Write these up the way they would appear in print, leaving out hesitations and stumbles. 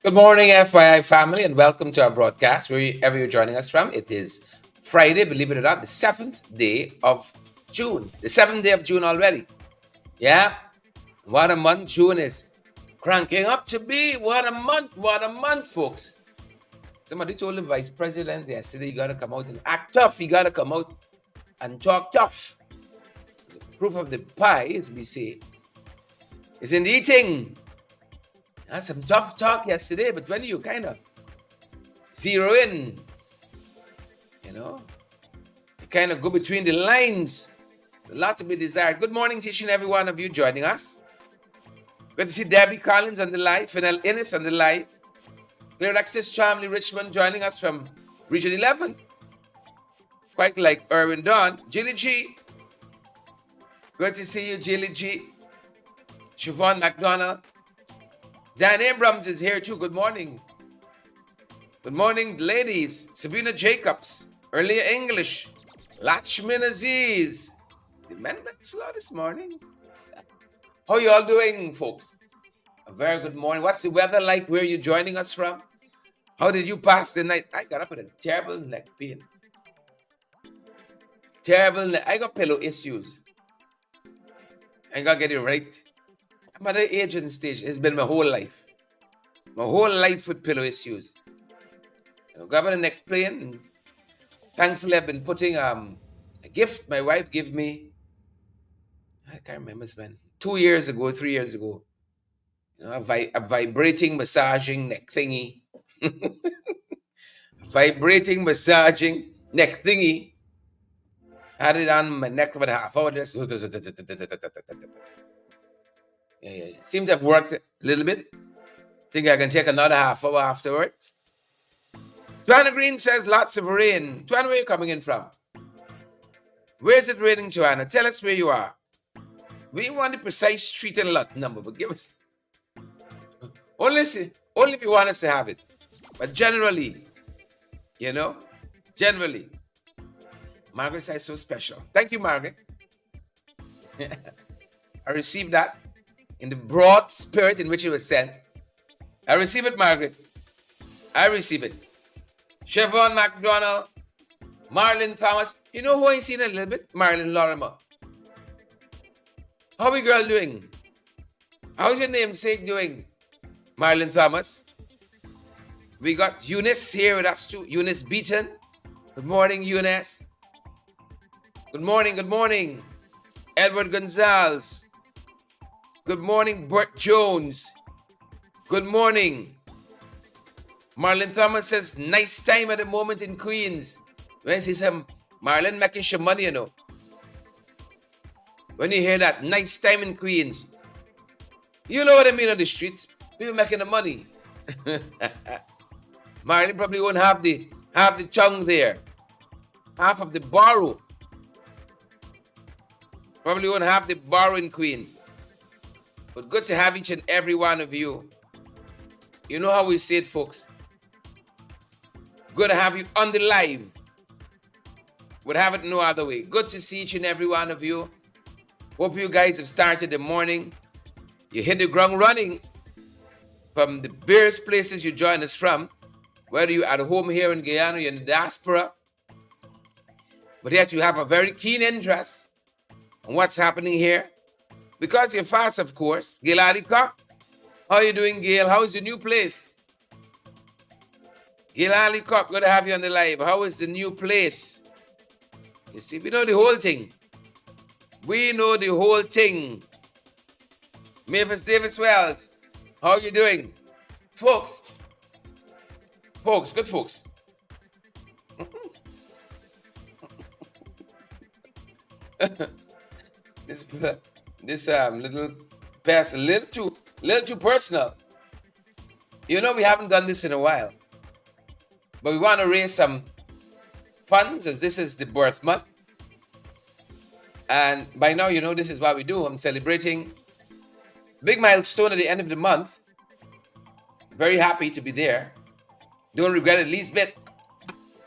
Good morning, FYI family, and welcome to our broadcast, wherever you're joining us from. It is Friday, believe it or not, the 7th day of June. The 7th day of June already. Yeah, what a month June is cranking up to be. What a month, folks. Somebody told the vice president yesterday, you got to come out and act tough. You got to come out and talk tough. The proof of the pie, as we say, is in the eating. Had some tough talk yesterday, but when you kind of zero in, you kind of go between the lines. There's a lot to be desired. Good morning to each and every one of you joining us. Good to see Debbie Collins on the live, Fennel Innes on the live, Clear Access Chamley Richmond joining us from Region 11. Quite like Erwin Don. Jilly G. Good to see you, Jilly G. Siobhan McDonald. Dan Abrams is here too. Good morning. Good morning, ladies. Sabina Jacobs. Earlier English. Lachman Aziz. The men went slow this morning. How you all doing, folks? A very good morning. What's the weather like? Where are you joining us from? How did you pass the night? I got up with a terrible neck pain. Terrible neck. I got pillow issues. I got to get it right. I'm at the age and stage. It's been my whole life. My whole life with pillow issues. Got a neck pain. And thankfully, I've been putting a gift my wife gave me. I can't remember when. 2 years ago, 3 years ago. A vibrating, massaging neck thingy. Vibrating, massaging neck thingy. Had it on my neck for about a half hour. Just yeah. Seems to have worked a little bit. Think I can take another half hour afterwards. Joanna Green says lots of rain. Joanna, where are you coming in from? Where is it raining, Joanna? Tell us where you are. We want the precise street and lot number, but give us only if you want us to have it. But generally, generally. Margaret says so special. Thank you, Margaret. I received that in the broad spirit in which it was sent. I receive it, Margaret. I receive it. Siobhan McDonald, Marlon Thomas. You know who I seen a little bit? Marlon Lorimer. How are girl doing? How's your namesake doing? Marlon Thomas. We got Eunice here with us too. Eunice Beaton. Good morning, Eunice. Good morning, good morning. Edward Gonzalez. Good morning, Bert Jones. Good morning. Marlon Thomas says, nice time at the moment in Queens. When you see some Marlon making some money, When you hear that, nice time in Queens. You know what I mean on the streets. People making the money. Marlon probably won't have the tongue there. Half of the borrow. Probably won't have the borrow in Queens. But good to have each and every one of you. You know how we say it, folks. Good to have you on the live. Would have it no other way. Good to see each and every one of you. Hope you guys have started the morning. You hit the ground running from the various places you join us from. Whether you're at home here in Guyana, you're in the diaspora. But yet you have a very keen interest in what's happening here. Because you're fast, of course. Gail Alicock. How are you doing, Gail? How's your new place? Gail Alicock, good to have you on the live. How is the new place? You see, we know the whole thing. We know the whole thing. Mavis Davis Wells, how are you doing? Folks, good folks. This little pass a little too personal. We haven't done this in a while. But we want to raise some funds as this is the birth month. And by now, this is what we do. I'm celebrating big milestone at the end of the month. Very happy to be there. Don't regret it least bit.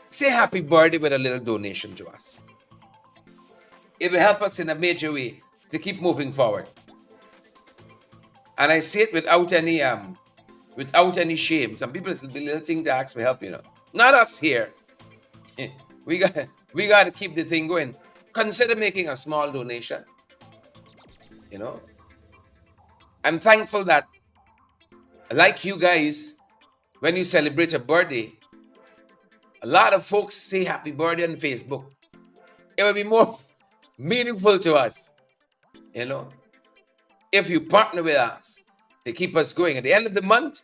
Say happy birthday with a little donation to us. It will help us in a major way to keep moving forward. And I say it without any without any shame. Some people still be little thing to ask for help, you know. Not us here. we got to keep the thing going. Consider making a small donation. You know, I'm thankful that, like you guys, when you celebrate a birthday, a lot of folks say happy birthday on Facebook. It will be more meaningful to us, you know, if you partner with us to keep us going. At the end of the month,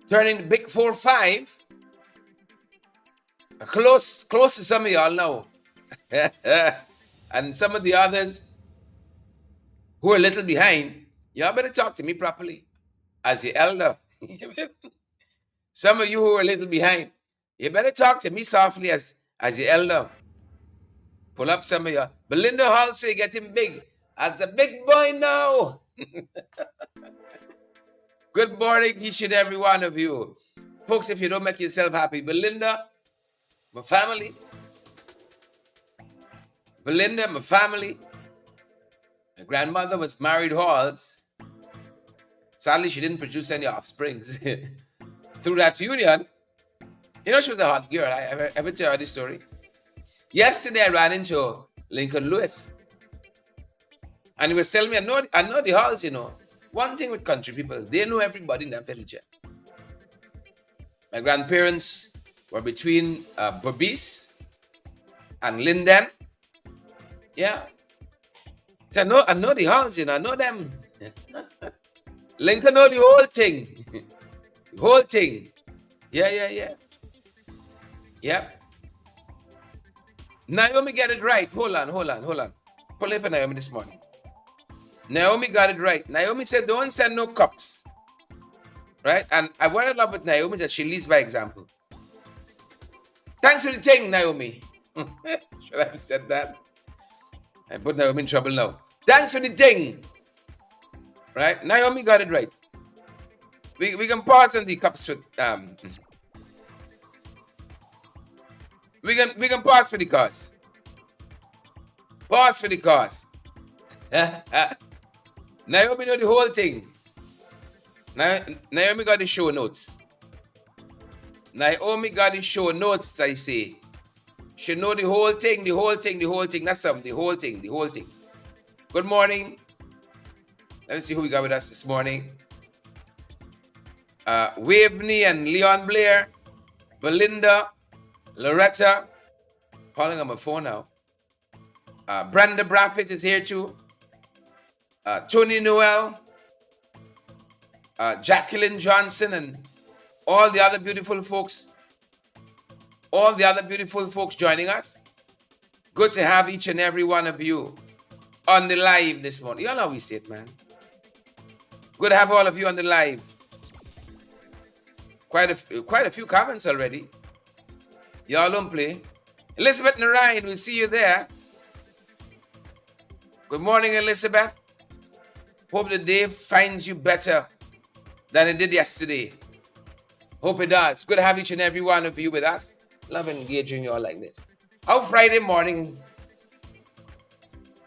turning the big 4-5, close to some of y'all now. And some of the others who are a little behind, y'all better talk to me properly as your elder. Some of you who are a little behind, you better talk to me softly as your elder. Pull up some of you. Belinda Halsey getting big as a big boy now. Good morning to each and every one of you. Folks, if you don't make yourself happy, Belinda, my family. Belinda, my family. My grandmother was married Halls. Sadly, she didn't produce any offsprings. Through that union, you know, she was a hot girl. I ever tell you this story? Yesterday, I ran into Lincoln Lewis. And he was telling me, I know the Halls, you know. One thing with country people, they know everybody in that village. My grandparents were between Berbice and Linden. Yeah. So I know the Halls, you know. I know them. Lincoln know the whole thing. The whole thing. Yeah. Yep. Naomi get it right. Hold on. Pull in for Naomi this morning. Naomi got it right. Naomi said, don't send no cups. Right? And what I love with Naomi is that she leads by example. Thanks for the thing, Naomi. Should I have said that? I put Naomi in trouble now. Thanks for the thing. Right? Naomi got it right. We can pause on the cups with we can pause for the cause. Pause for the cause. Naomi know the whole thing. Naomi got the show notes. Naomi got the show notes, I say. She know the whole thing. That's something. The whole thing. Good morning. Let me see who we got with us this morning. Waveney and Leon Blair. Belinda. Loretta. Calling on my phone now. Brenda Braffett is here too. Tony Noel. Jacqueline Johnson and all the other beautiful folks. All the other beautiful folks joining us. Good to have each and every one of you on the live this morning. Y'all know how we say it, man. Good to have all of you on the live. Quite a few comments already. Y'all don't play. Elizabeth Narayan, we'll see you there. Good morning, Elizabeth. Hope the day finds you better than it did yesterday. Hope it does. Good to have each and every one of you with us. Love engaging you all like this. How Friday morning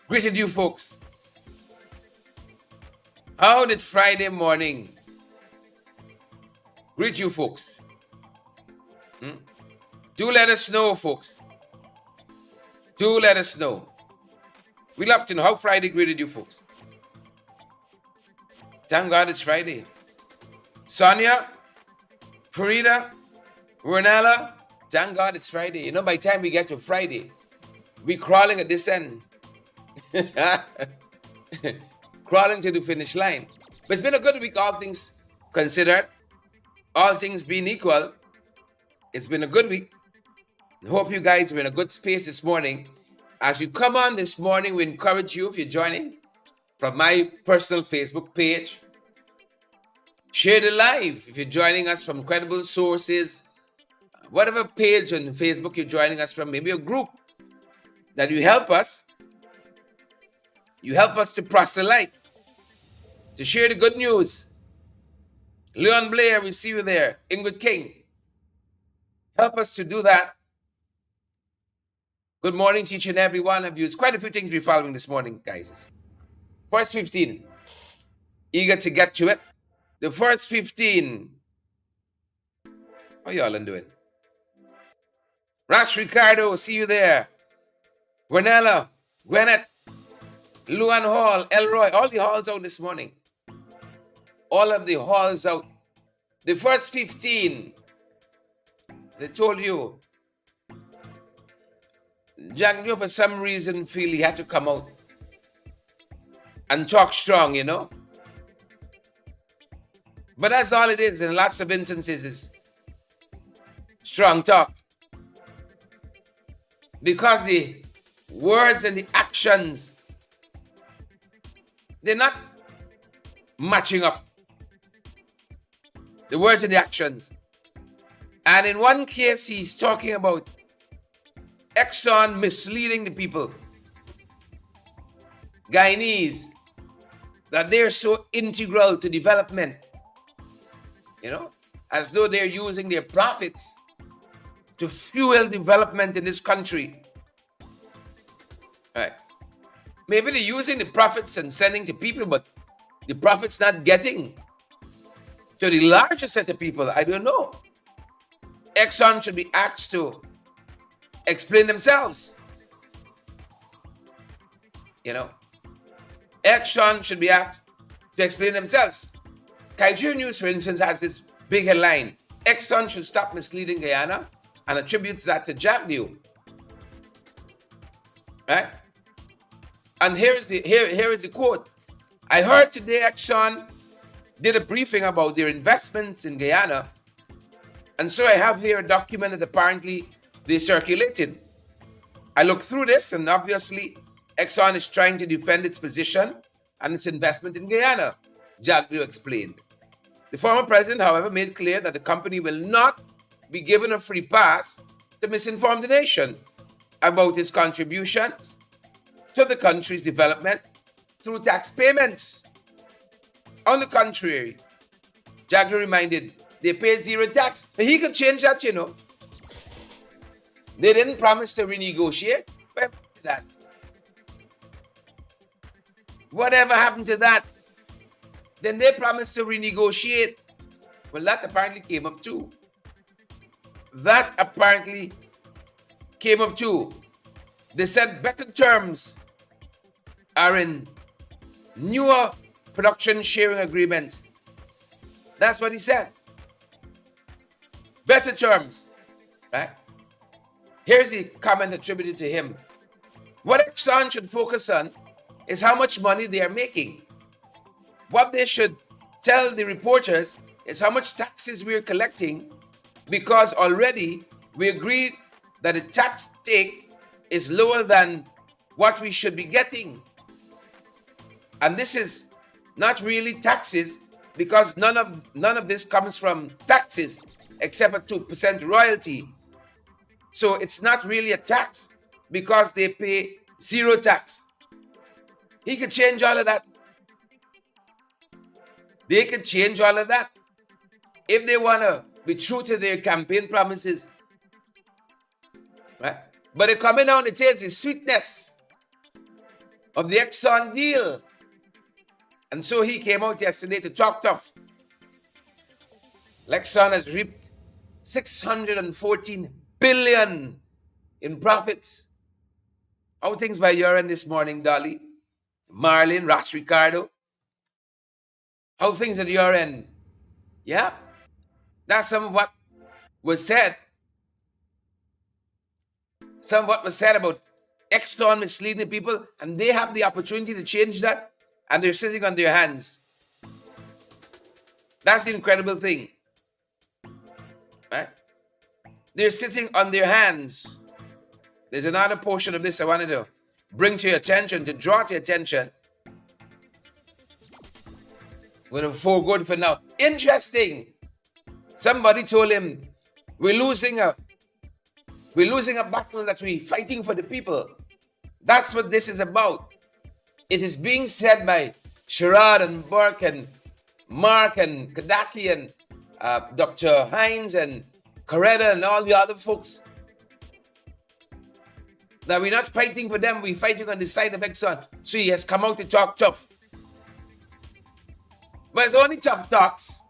greeted you folks? How did Friday morning greet you folks? Do let us know, folks. Do let us know. We love to know how Friday greeted you folks. Thank God it's Friday. Sonia, Farida, Renella, thank God it's Friday. You know, by the time we get to Friday, we crawling at this end. Crawling to the finish line. But it's been a good week, all things considered. All things being equal. It's been a good week. I hope you guys are in a good space this morning. As you come on this morning, we encourage you, if you're joining from my personal Facebook page, share the live. If you're joining us from credible sources, whatever page on Facebook you're joining us from, maybe a group that you help us to proselyte, to share the good news. Leon Blair, we see you there. Ingrid King, help us to do that. Good morning to each and every one of you. It's quite a few things we're following this morning, guys. First 15. Eager to get to it. The first 15. How y'all doing? Rash Ricardo, see you there. Gwenella, Gwyneth, Luan Hall, Elroy, all the halls out this morning. All of the halls out. The first 15, as I told you, Jack New for some reason feel he had to come out and talk strong, you know. But that's all it is. In lots of instances, is strong talk. Because the words and the actions, they're not matching up. The words and the actions. And in one case, he's talking about Exxon misleading the people. Guyanese, that they're so integral to development. You know, as though they're using their profits to fuel development in this country. Right. Maybe they're using the profits and sending to people, but the profits not getting to the larger set of people. I don't know. Exxon should be asked to explain themselves. You know, Exxon should be asked to explain themselves. Kaiju News, for instance, has this big headline: Exxon should stop misleading Guyana, and attributes that to Jack New. Right? And here is the quote. I heard today Exxon did a briefing about their investments in Guyana, and so I have here a document that apparently they circulated. I looked through this, and obviously Exxon is trying to defend its position and its investment in Guyana, Jack New explained. The former president, however, made clear that the company will not be given a free pass to misinform the nation about its contributions to the country's development through tax payments. On the contrary, Jack New reminded, they pay zero tax. And he could change that, you know. They didn't promise to renegotiate. Whatever happened to that? Then they promised to renegotiate. Well, that apparently came up too. They said better terms are in newer production sharing agreements. That's what he said. Better terms, right? Here's the comment attributed to him. What Exxon should focus on is how much money they are making. What they should tell the reporters is how much taxes we are collecting, because already we agreed that the tax take is lower than what we should be getting. And this is not really taxes, because none of this comes from taxes except a 2% royalty. So it's not really a tax because they pay zero tax. He could change all of that. They could change all of that if they want to be true to their campaign promises. Right? But they're coming down to taste the sweetness of the Exxon deal. And so he came out yesterday to talk tough. Exxon has reaped $614 billion in profits. How things by your end this morning, Dolly? Marlin, Ross Ricardo? How things at your end? Yeah? That's some of what was said. Some of what was said about Exxon misleading people, and they have the opportunity to change that, and they're sitting on their hands. That's the incredible thing. Right? They're sitting on their hands. There's another portion of this I wanted to bring to your attention, to draw to your attention. We're going to forego for now. Interesting. Somebody told him, we're losing a battle that we're fighting for the people. That's what this is about. It is being said by Sherrod and Burke and Mark and Kadaki and Dr. Hines and Coretta and all the other folks, that we're not fighting for them, we're fighting on the side of Exxon. So he has come out to talk tough. But it's only tough talks.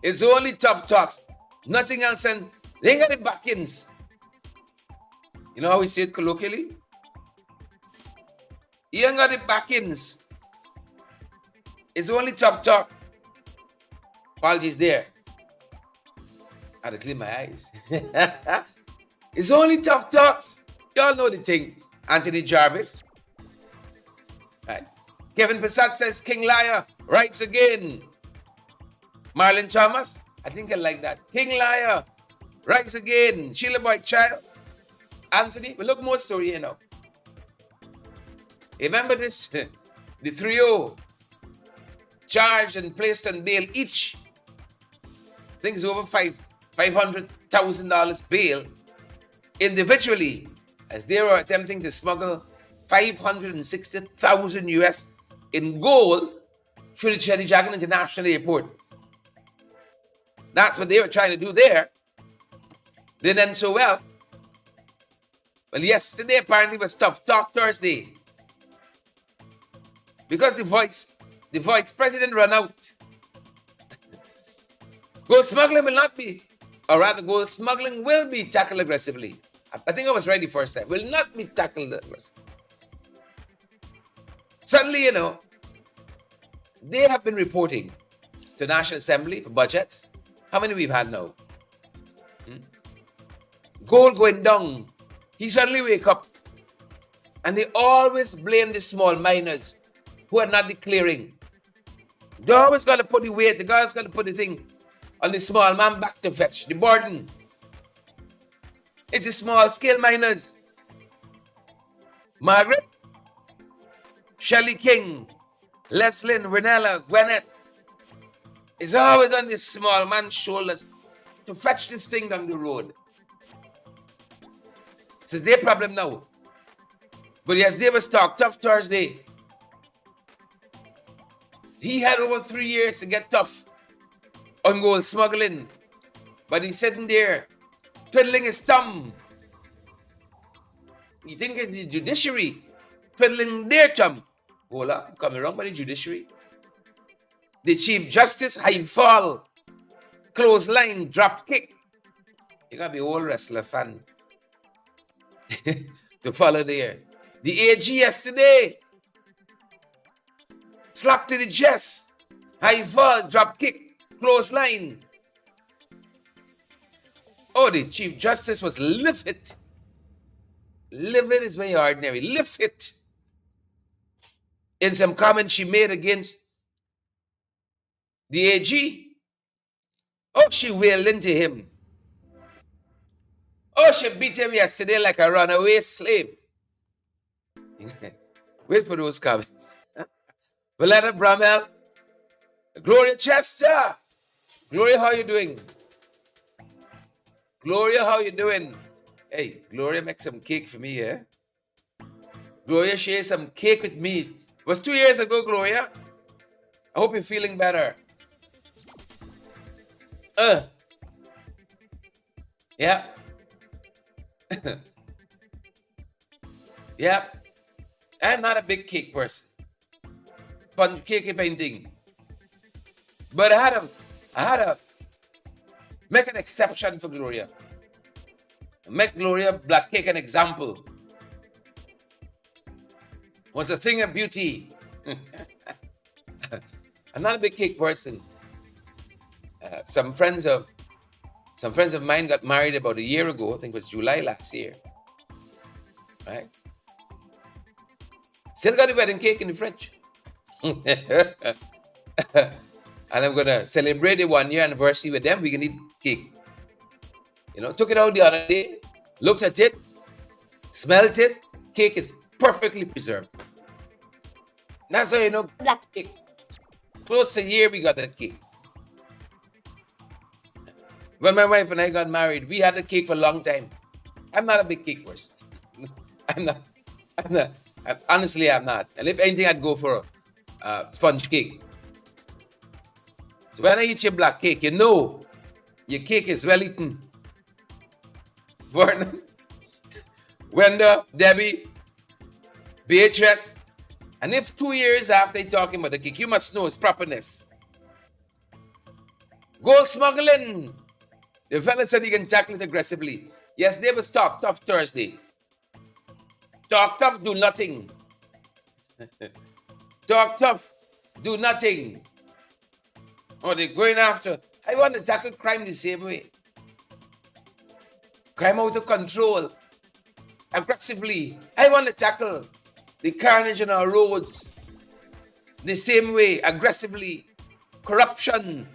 It's only tough talks. Nothing else, and they ain't got the backings. You know how we say it colloquially? You ain't got the backings. It's only tough talk. Apologies there. I had to clean my eyes. It's only tough talks. Y'all know the thing. Anthony Jarvis. Right. Kevin Passat says, King Liar writes again. Marlon Thomas, I think I like that. King Liar writes again. Sheila Boy Child. Anthony, we look more story here now. Remember this? The trio charged and placed on bail each. I think it's over $500,000 bail individually, as they were attempting to smuggle 560,000 US in gold through the Cherry Dragon International Airport. That's what they were trying to do there. They didn't so well. Well, yesterday apparently was Tough Talk Thursday, because the vice president ran out. Gold smuggling will not be, or rather, gold smuggling will be tackled aggressively. I think I was right the first time. Will not be tackled aggressively. Suddenly, you know, they have been reporting to the National Assembly for budgets. How many we've had now? Gold going down. He suddenly wake up. And they always blame the small miners who are not declaring. They always got to put the weight, the guy's got to put the thing on the small man back to fetch the burden. It's the small scale miners. Margaret, Shelley King, Leslyn, Renella, Gwyneth. It's always on this small man's shoulders to fetch this thing down the road. It's their problem now. But yes, they was talk Tough Thursday. He had over 3 years to get tough on gold smuggling. But he's sitting there, twiddling his thumb. You think it's the judiciary twiddling their thumb? Hold on, I'm coming wrong by the judiciary. The Chief Justice, high fall, clothesline, drop kick. You gotta be an old wrestler fan to follow there. The AG yesterday, slap to the chest, high fall, drop kick, clothesline. Oh, the Chief Justice was livid. Livid is very ordinary. Livid. In some comments she made against the AG. Oh, she wailed into him. Oh, she beat him yesterday like a runaway slave. Wait for those comments. Valletta Bramwell. Gloria Chester. Gloria, how you doing? Gloria, how you doing? Hey, Gloria, make some cake for me, yeah? Gloria, share some cake with me. It was 2 years ago, Gloria. I hope you're feeling better. Yeah. Yeah. I'm not a big cake person. Sponge cake, if anything. But I had to make an exception for Gloria. Make Gloria black cake an example. Was a thing of beauty. I'm not a big cake person. Some friends of mine got married about a year ago. I think it was July last year. Right? Still got the wedding cake in the fridge. And I'm gonna celebrate the 1 year anniversary with them. We can eat cake. You know, took it out the other day, looked at it, smelled it. Cake is perfectly preserved. That's how you know that cake. Close to a year we got that cake. When my wife and I got married, we had the cake for a long time. I'm not a big cake person. I'm not. Honestly, I'm not. And if anything, I'd go for a sponge cake. So when I eat your black cake, you know your cake is well eaten. Vernon, Wenda, Debbie, Beatrice, And if 2 years after you're talking about the kick, you must know its properness. Gold smuggling. The fella said he can tackle it aggressively. Yesterday was Talk Tough Thursday. Talk tough, do nothing. Talk tough, do nothing. Oh, they're going after. I want to tackle crime the same way. Crime out of control. Aggressively. I want to tackle the carnage on our roads the same way. Aggressively. Corruption.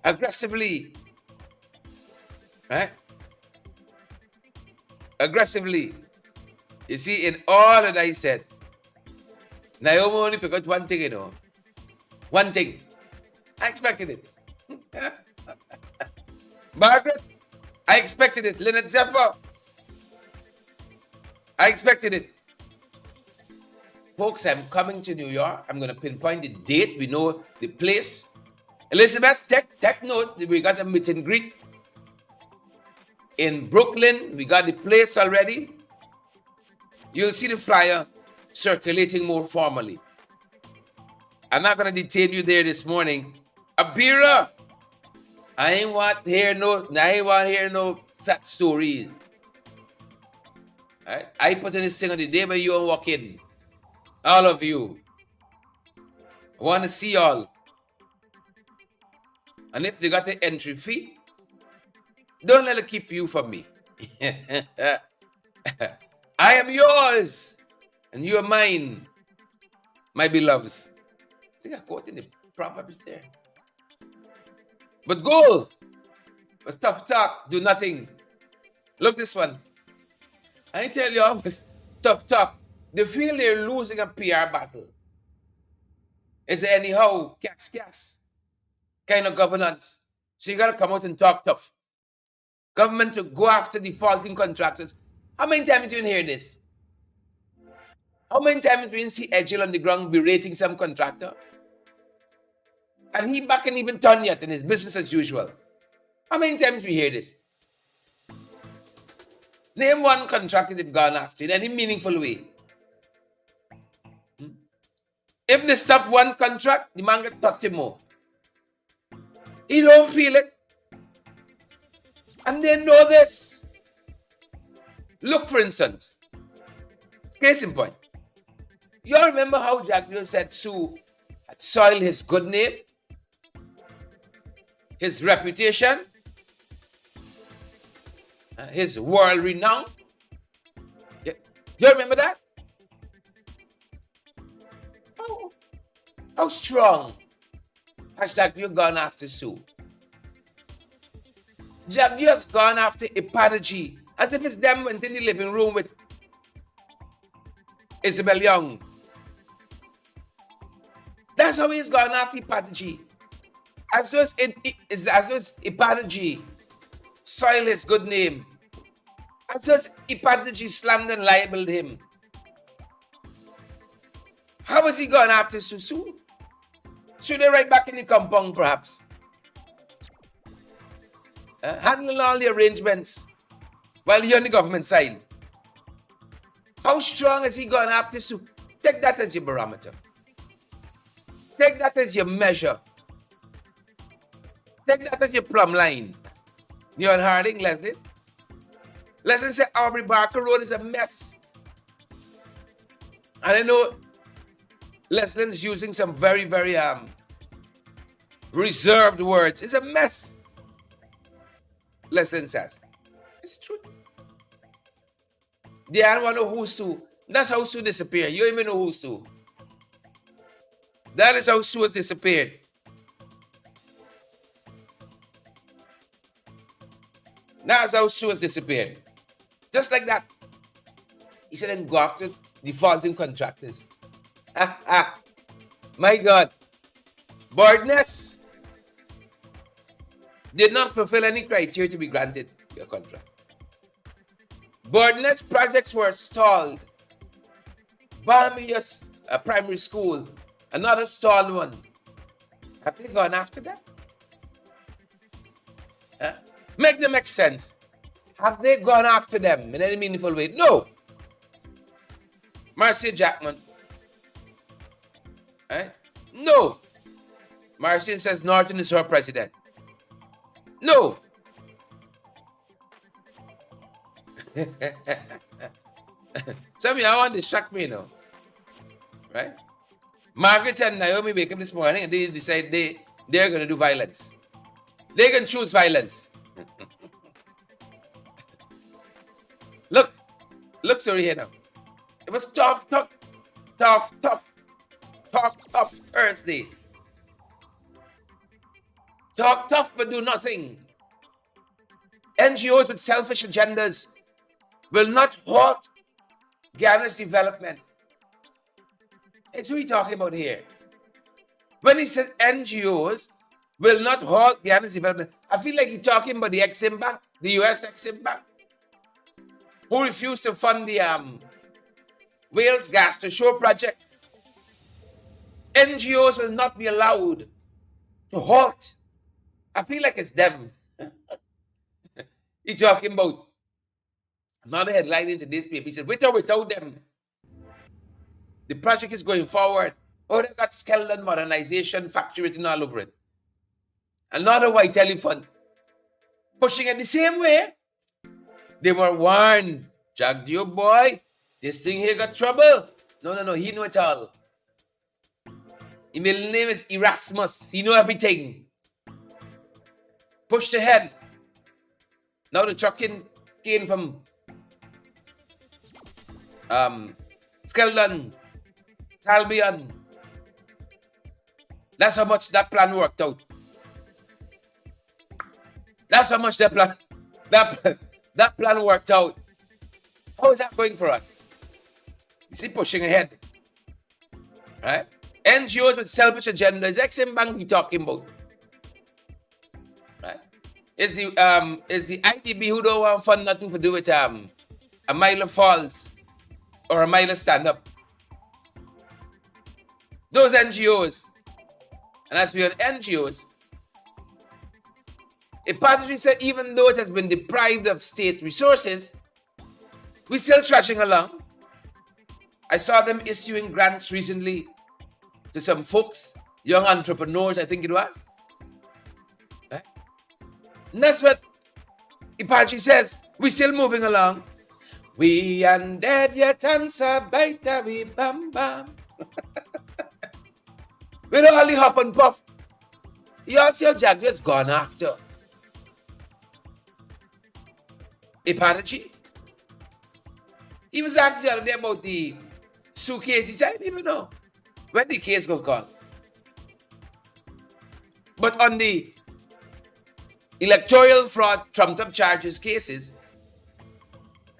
Aggressively. Right? Aggressively. You see, in all that I said, Naomi only picked out one thing, you know. One thing. I expected it. Margaret, I expected it. Lynette Zephyr, I expected it. Folks, I'm coming to New York. I'm going to pinpoint the date. We know the place. Elizabeth, take note. We got a meet and greet in Brooklyn. We got the place already. You'll see the flyer circulating more formally. I'm not going to detain you there this morning. Abira, I ain't want to hear no sad stories. Right? I put in this thing on the day when you walk in. All of you. I want to see y'all. And if they got the entry fee, don't let it keep you from me. I am yours, and you are mine, my beloveds. I think I quote in the Proverbs there. But goal was tough talk, do nothing. Look this one. I tell you always, tough talk. They feel they're losing a PR battle. It's anyhow, cas kind of governance. So you got to come out and talk tough. Government to go after defaulting contractors. How many times you hear this? How many times we see Edgel on the ground berating some contractor? And he back and even turn yet in his business as usual. How many times we hear this? Name one contractor they've gone after in any meaningful way. If they stop one contract, the man get touch him more. He don't feel it. And they know this. Look, for instance, case in point. You all remember how Jack Bill said Sue had soiled his good name, his reputation, his world renown? Yeah. You all remember that? How strong has Jack Bill gone after Sue? Jack Bill has gone after Epadaji as if it's them went in the living room with Isabel Young. That's how he's gone after Epadaji. As though it's Epadaji soiled his good name. As though Epadaji slammed and libeled him. How has he gone after Susu? Should they right back in the compound, perhaps? Handling all the arrangements while you're on the government side. How strong has he gone after Su? Take that as your barometer. Take that as your measure. Take that as your plumb line. You're on Harding, Leslie. Leslie said Aubrey Barker Road is a mess. And I know Leslie is using some very, very reserved words. It's a mess. Leslie says. It's true. They don't want to know who Sue. That's how Sue disappeared. You don't even know who Sue. That is how Sue has disappeared. That's how Sue has disappeared. Just like that. He said, then go after defaulting contractors. My God. Boardness did not fulfill any criteria to be granted your contract. Boardness projects were stalled. Barmius Primary School, another stalled one. Have they gone after that? Make them make sense. Have they gone after them in any meaningful way? No. Marcia Jackman, Right? No. Marcian says Norton is her president. No. Some of y'all want to distract me now. Right? Margaret and Naomi wake up this morning and they decide they're going to do violence. They can choose violence. Look, sorry here now. It was tough Thursday. Talk tough but do nothing. NGOs with selfish agendas will not halt Ghana's development. It's what we're talking about here. When he says NGOs will not halt Ghana's development, I feel like he's talking about the Exxon Bank, the US Exxon Bank, who refused to fund the Wales Gas to Shore project. NGOs will not be allowed to halt. I feel like it's them. He's talking about another headline in today's paper. He said, with or without them, the project is going forward. Oh, they got skeleton modernization factory written all over it. Another white elephant pushing it the same way. They were warned, Jagdio boy, this thing here got trouble. No, he know it all. His middle name is Erasmus. He know everything. Pushed ahead. Now the truck came from Skeleton, Albion. That's how much that plan worked out. That's how much that plan worked out. How is that going for us? You see, pushing ahead. Right? NGOs with selfish agendas. Exim Bank we talking about. Right? Is the IDB who don't want fund nothing to do with a mile of falls or a mile of stand up. Those NGOs, and as we on NGOs, Budgetary said even though it has been deprived of state resources, we're still trudging along. I saw them issuing grants recently to some folks, young entrepreneurs, I think it was. Right? And that's what Budgetary says. We're still moving along. We undead yet answer baita we bam bam. With all the huff and puff. You all see how Jaguar's gone after. Budgetary. He was asked the other day about the suitcase. He said, I didn't even know when the case got called. But on the electoral fraud, trumped up charges cases,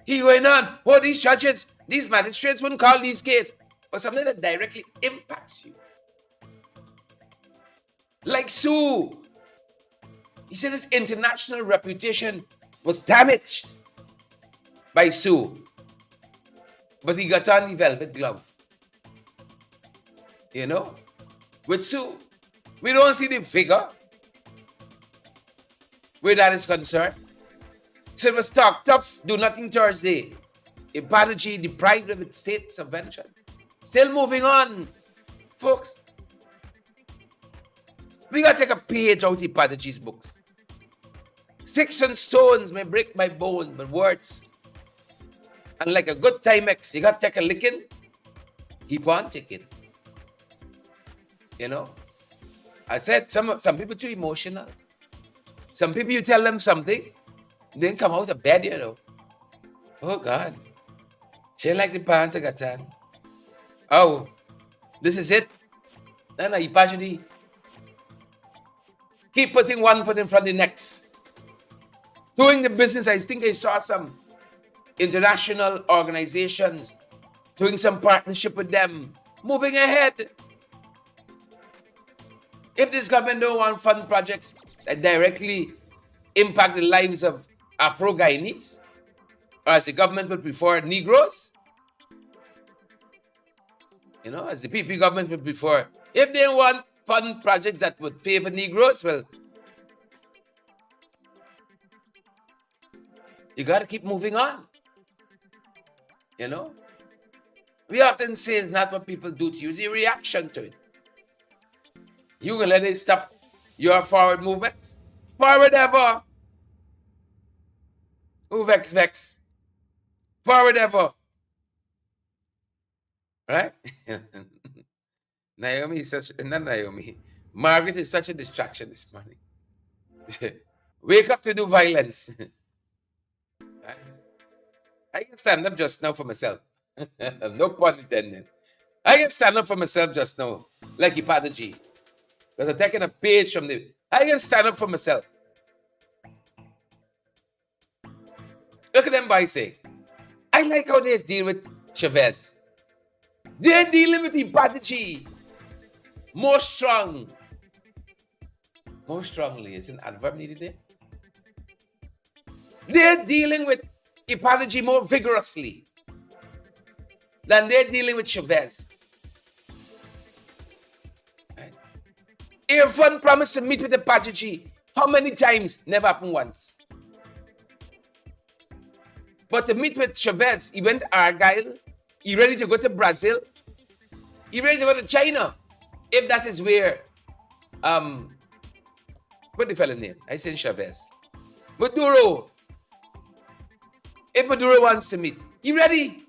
he going on, oh, these judges, these magistrates wouldn't call these cases. But something that directly impacts you. Like Sue. He said his international reputation was damaged by Sue. But he got on the velvet glove. You know? With Sue, we don't see the figure where that is concerned. So it was talk tough, do nothing Thursday. Budgetary deprived of its state subvention. Still moving on, folks. We got to take a page out of Budgetary's books. Sticks and stones may break my bones, but words, and like a good Timex, you got to take a licking, keep on ticking. You know? I said some people too emotional. Some people, you tell them something, they come out of bed, you know. Oh, God. Chill like the pants I got on. Oh, this is it? No, Budgetary. Keep putting one foot in front of the next. Doing the business, I think I saw some international organizations doing some partnership with them. Moving ahead. If this government don't want fund projects that directly impact the lives of Afro-Guyanese, or as the government would prefer, Negroes, you know, as the PP government would prefer, if they want fund projects that would favor Negroes, well, you got to keep moving on. You know? We often say it's not what people do to you, it's a reaction to it. You gonna let it stop your forward movement? Forward ever. Who vex? Forward ever. Right? Naomi is not Naomi. Margaret is such a distraction this morning. Wake up to do violence. Right? I can stand up just now for myself. No pun intended. I can stand up for myself just now, like hypocrisy. Because I'm taking a page from the... I can stand up for myself. Look at them by saying, I like how they deal with Chavez. They're dealing with hypocrisy. More strongly. Is an adverb needed there? They're dealing with hypocrisy more vigorously than they're dealing with Chavez. Right? Irfan promised to meet with the hypocrisy. How many times? Never happened once. But to meet with Chavez, he went to Argyle. He ready to go to Brazil. He ready to go to China. If that is where, what the fella name? I said Chavez. Maduro. If Maduro wants to meet, he ready.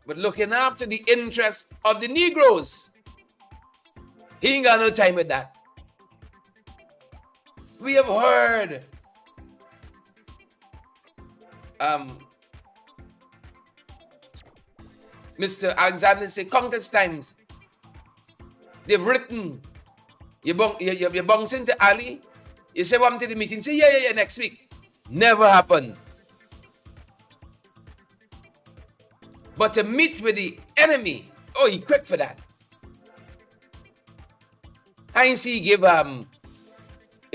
But looking after the interests of the Negroes, he ain't got no time with that. We have heard Mr. Alexander say countless times. They've written, you bounce into Ali, you say, welcome to the meeting, say, yeah, next week. Never happened. But to meet with the enemy, oh, he quick for that. I see he give a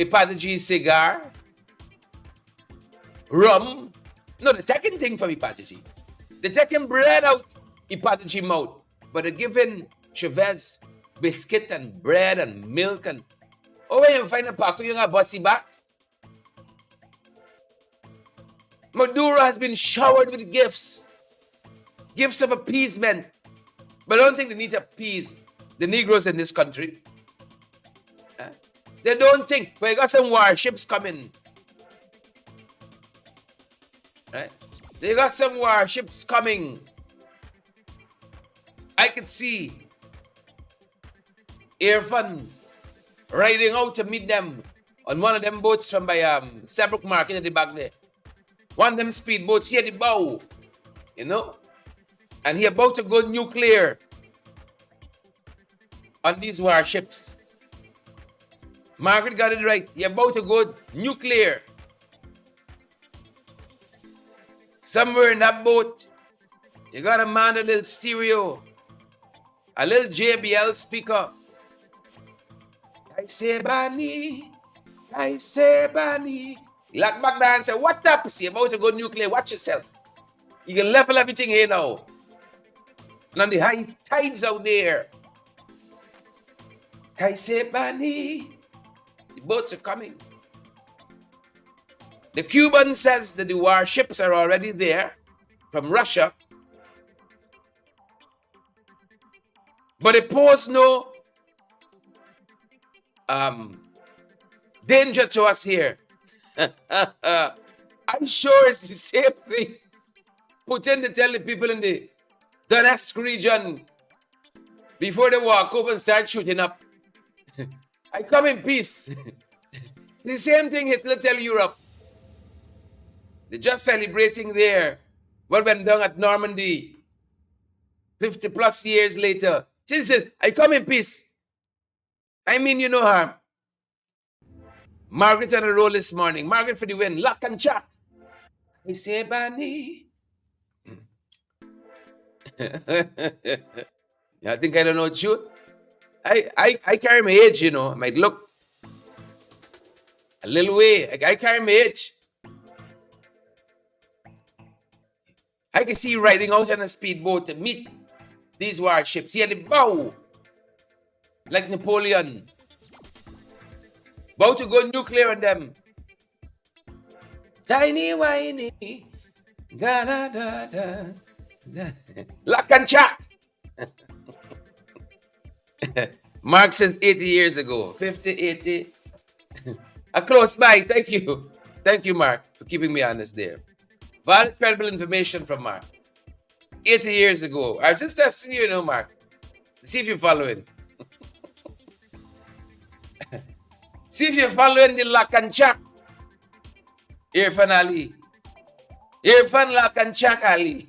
Padre cigar, rum. No, the taking thing from Padre. The taking bread out Padre mouth. But the giving Chavez biscuit and bread and milk and when you find a Paco, you got bossy back. Maduro has been showered with gifts. Gifts of appeasement. But I don't think they need to appease the Negroes in this country. They don't think, we got some warships coming. Right? They got some warships coming. I could see Irfan riding out to meet them on one of them boats from by Saybrook Market at the back there. One of them speedboats here at the bow. You know? And he about to go nuclear on these warships. Margaret got it right. He about to go nuclear. Somewhere in that boat, you got a man, a little stereo, a little JBL speaker. I say, Bani. Lock back there and say, what up? See, about to go nuclear. Watch yourself. You can level everything here now. And on the high tides out there. I say, Bani. The boats are coming. The Cuban says that the warships are already there from Russia. But it poses no danger to us here. I'm sure it's the same thing. Putin to tell the people in the Donetsk region before they walk over and start shooting up. I come in peace. The same thing Hitler tell Europe. They're just celebrating there what went down at Normandy 50 plus years later. She said, I come in peace. I mean you no harm. Margaret on a roll this morning. Margaret for the win. Lock and chat. I say, Bani. I think I don't know what you. I carry my age, you know. I might look a little way. I carry my age. I can see you riding out on a speedboat to meet these warships. Here, the bow. Like Napoleon. About to go nuclear on them. Tiny whiny. Da da da da. Lock and chat. Mark says 80 years ago. 50, 80. A close by. Thank you. Thank you, Mark, for keeping me honest there. Valid, credible information from Mark. 80 years ago. I was just testing you, Mark. See if you're following. See if you're following the lock and check. Irfan Ali. Irfan lock and check Ali.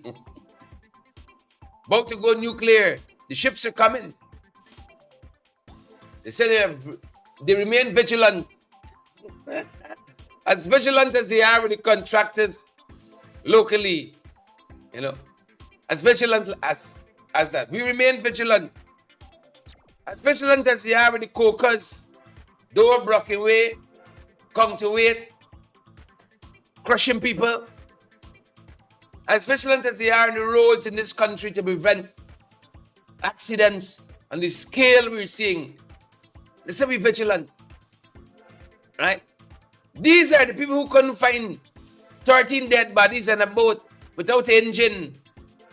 About to go nuclear. The ships are coming. They said they remain vigilant. As vigilant as they are with the contractors locally. As vigilant as that. We remain vigilant. As vigilant as they are with the cokers, door blocking way, counterweight, crushing people. As vigilant as they are in the roads in this country to prevent accidents on the scale we're seeing. They say we're vigilant. Right? These are the people who couldn't find 13 dead bodies on a boat without engine,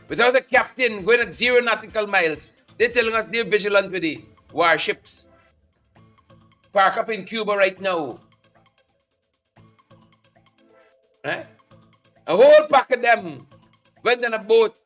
without a captain, going at 0 nautical miles. They're telling us they're vigilant with the warships. Park up in Cuba right now. Right? A whole pack of them went on a boat.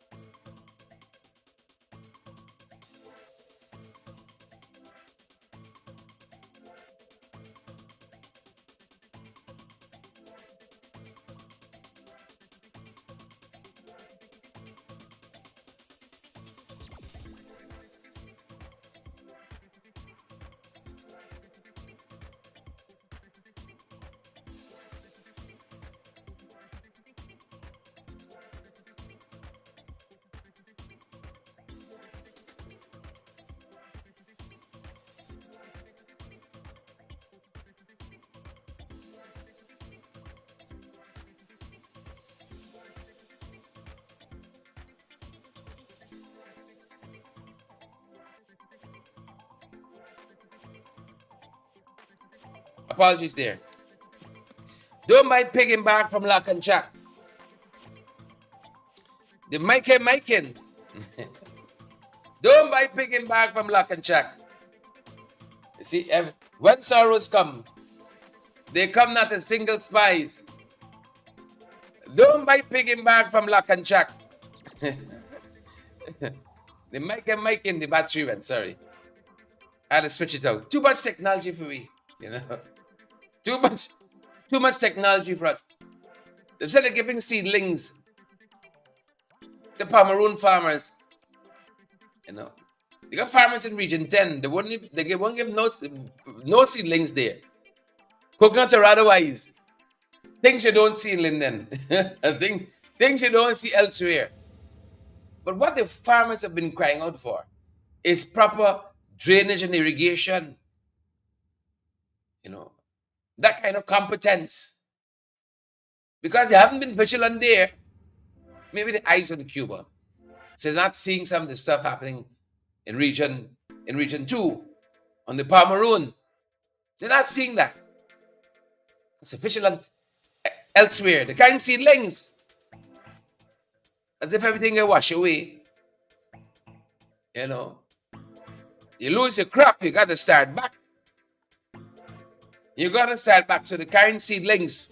Apologies there. Don't buy pigging back from Lock and Jack. The Miking. Don't buy pigging back from Lock and Jack. You see, when sorrows come, they come not as single spies. Don't buy pigging back from Lock and Jack. The Miking, the battery went, sorry. I had to switch it out. Too much technology for me, Too much technology for us. They said they're giving seedlings to Pomeroon farmers. They got farmers in Region 10. They won't give no seedlings there. Coconut or otherwise. Things you don't see in Linden. Things you don't see elsewhere. But what the farmers have been crying out for is proper drainage and irrigation. That kind of competence. Because they haven't been vigilant there, maybe the eyes on Cuba. So they're not seeing some of the stuff happening in region 2, on the Pomeroon. They're not seeing that. It's vigilant elsewhere. They can't see seedlings. As if everything will wash away. You lose your crop, you got to start back. You got to start back. So the current seedlings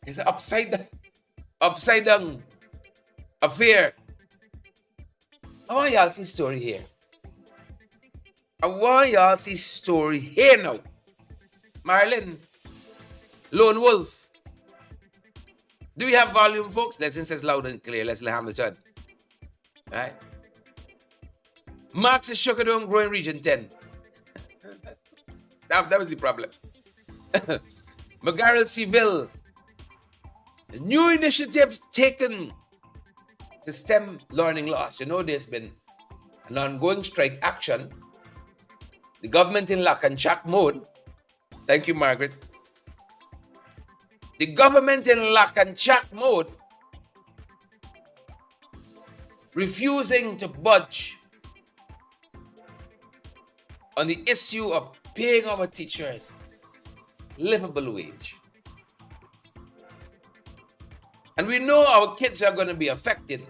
is an upside down affair. I want y'all to see story here. Now. Marlin, Lone Wolf. Do we have volume, folks? Leslie says loud and clear. Leslie Hamilton. Right? Mark says sugar don't grow in Region 10. That was the problem. McGarrel Seville. New initiatives taken to stem learning loss. There's been an ongoing strike action. The government in lock and check mode. Thank you, Margaret. The government in lock and check mode, refusing to budge on the issue of paying our teachers livable wage. And we know our kids are going to be affected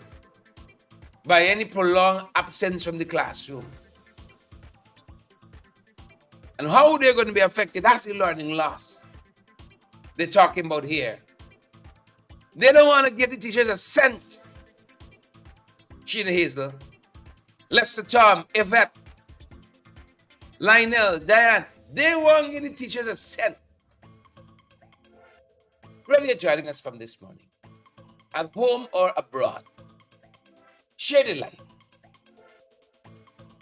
by any prolonged absence from the classroom. And how they're going to be affected, that's the learning loss they're talking about here. They don't want to give the teachers a cent. Sheena Hazel, Lester Tom, Yvette, Lionel, Diane, they won't give the teachers a cent. Wherever you're joining us from this morning, at home or abroad, share the light.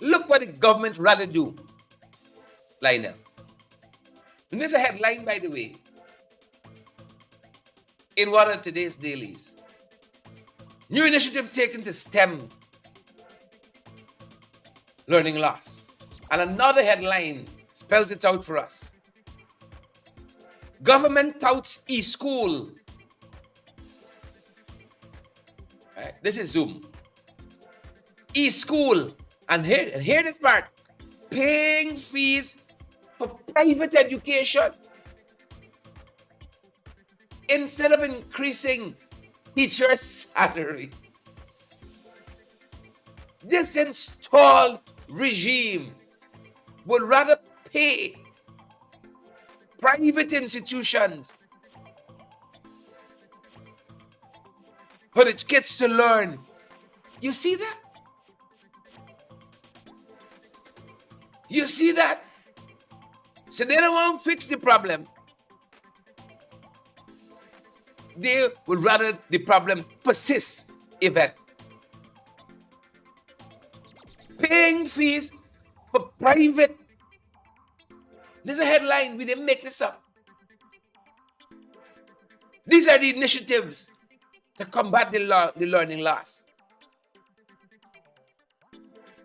Look what the government rather do, Lionel. And there's a headline, by the way, in one of today's dailies. New initiative taken to stem learning loss. And another headline spells it out for us. Government touts e-school. Right, this is Zoom. E-school. And here this part. Paying fees for private education instead of increasing teachers' salary. This installed regime would rather pay private institutions for its kids to learn. You see that? You see that? So they don't want to fix the problem. They would rather the problem persist, Yvette. Paying fees for private. There's a headline, we didn't make this up. These are the initiatives to combat the learning loss.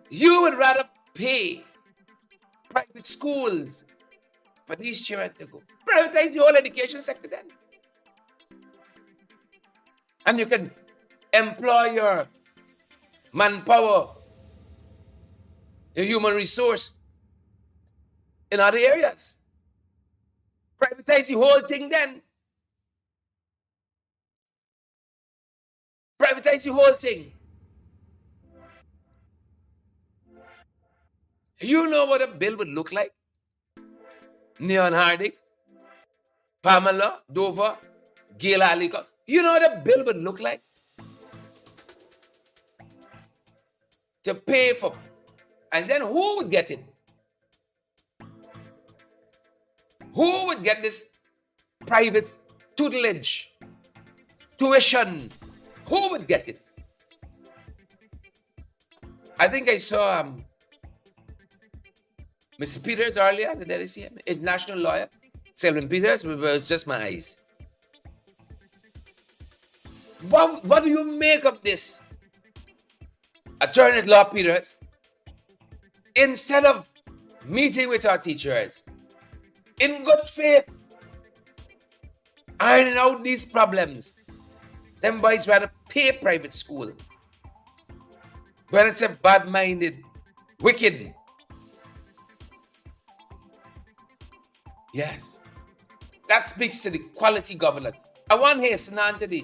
You would rather pay private schools for these children to go. Privatize the whole education sector then. And you can employ your manpower, your human resource in other areas. Privatize the whole thing then. Privatize the whole thing. You know what a bill would look like? Neon Harding, Pamela, Dover, Gail Aliko. You know what a bill would look like? To pay for, and then who would get it? Who would get this private tutelage, tuition? Who would get it? I think I saw Mr. Peters earlier. Did I see him? International lawyer, Selwyn Peters. It was just my eyes. What do you make of this? Attorney at Law Peters, instead of meeting with our teachers in good faith, ironing out these problems, them boys rather pay private school. When it's a bad-minded, wicked. Yes. That speaks to the quality government. I want to hasten on to the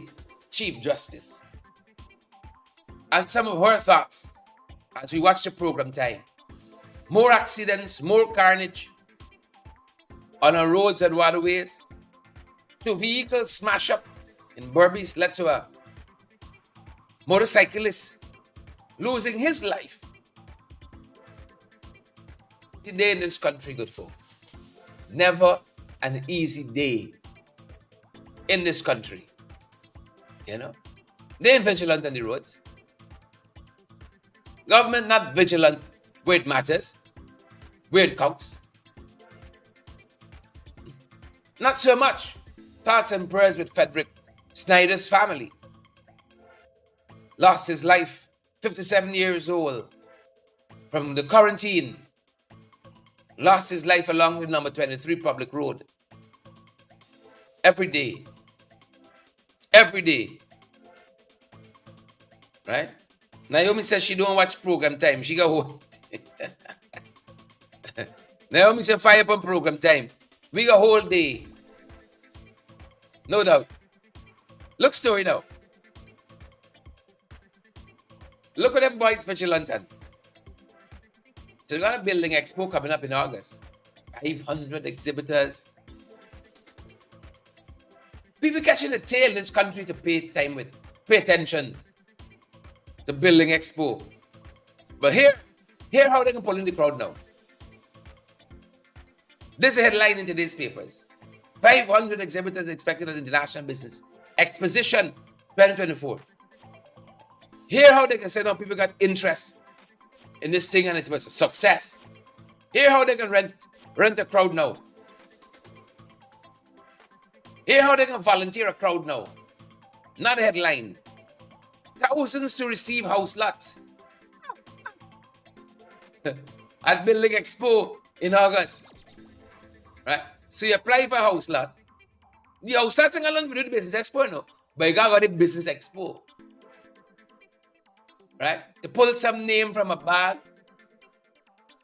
Chief Justice and some of her thoughts as we watch the program time. More accidents, more carnage on our roads and waterways. 2 vehicles smash up in Berbice led to a motorcyclist losing his life. Today in this country, good folks, never an easy day in this country. You know, they ain't vigilant on the roads. Government not vigilant where it matters, where it counts. Not so much. Thoughts and prayers with Frederick Snyder's family. Lost his life, 57 years old, from the quarantine. Lost his life along with number 23 Public Road. Every day. Every day. Right? Naomi says she don't watch program time. She got hold. Naomi said fire up on program time. We got whole day. No doubt. Look story now. Look at them boys for London. So they got a building expo coming up in August. 500 exhibitors. People catching a tail in this country to pay attention to Building Expo. But here how they can pull in the crowd now. This is a headline in today's papers. 500 exhibitors expected at International Business Exposition 2024. Here how they can say now people got interest in this thing and it was a success. Here how they can rent a crowd now. Here how they can volunteer a crowd now. Not a headline. Thousands to receive house lots at Building Expo in August. Right? So you apply for a house lot. The house lots ain't going to do the Business Expo no. But you got the Business Expo. Right? To pull some name from a bag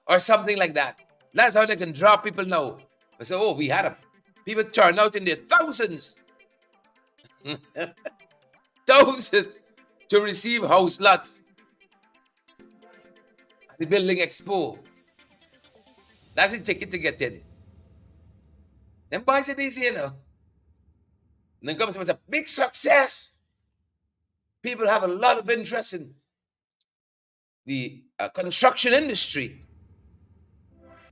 or something like that. That's how they can draw people now. They say, oh, we had them. People turn out in their thousands. Thousands to receive house lots at the Building Expo. That's the ticket to get in. Them boys are easy, you know. And then comes with a big success. People have a lot of interest in the construction industry.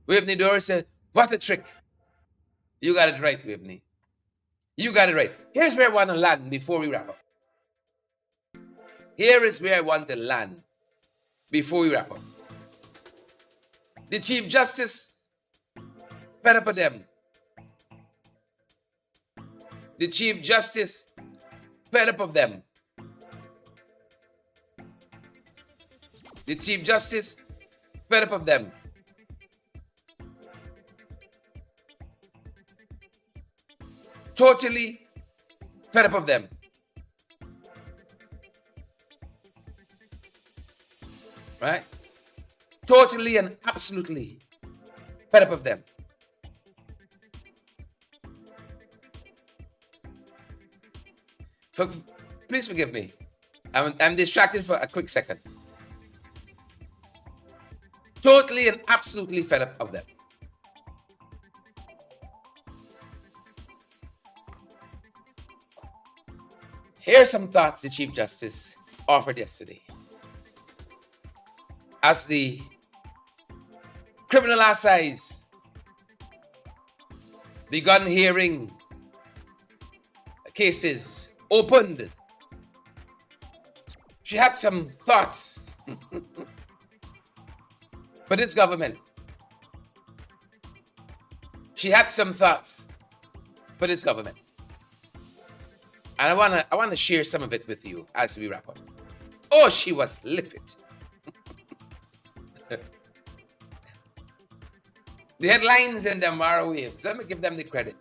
Whitney Doris said, what a trick. You got it right, Whitney. You got it right. Here's where I want to land before we wrap up. Here is where I want to land before we wrap up. The Chief Justice fed up with them. The Chief Justice fed up of them. The Chief Justice fed up of them. Totally fed up of them. Right? Totally and absolutely fed up of them. Please forgive me. I'm distracted for a quick second. Totally and absolutely fed up of them. Here are some thoughts the Chief Justice offered yesterday. As the criminal assize begun hearing cases opened, she had some thoughts for this government. She had some thoughts for this government. And I want to share some of it with you as we wrap up. Oh, she was livid. The headlines in them are waves. Let me give them the credit.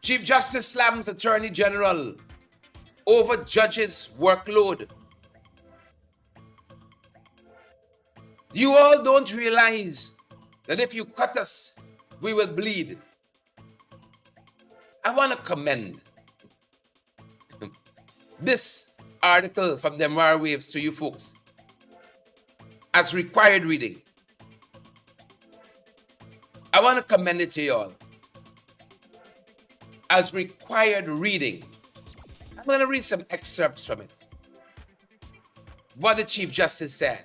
Chief Justice slams Attorney General over judge's workload. You all don't realize that if you cut us, we will bleed. I want to commend this article from the Mar Waves to you folks as required reading. I want to commend it to you all as required reading. I'm going to read some excerpts from it. What the Chief Justice said.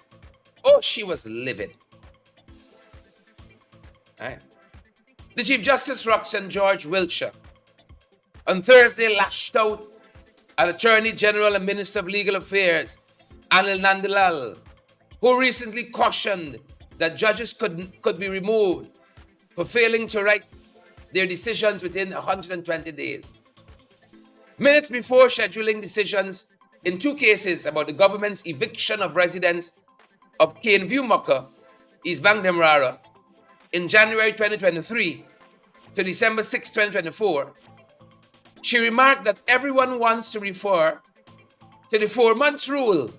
Oh, she was livid. Right. The Chief Justice Roxanne George Wiltshire on Thursday lashed out at Attorney General and Minister of Legal Affairs Anil Nandlall, who recently cautioned that judges could be removed for failing to write their decisions within 120 days. Minutes before scheduling decisions in two cases about the government's eviction of residents of Cane View Mucka, East Bank Demerara, in January 2023 to December 6, 2024, she remarked that everyone wants to refer to the 4 months rule,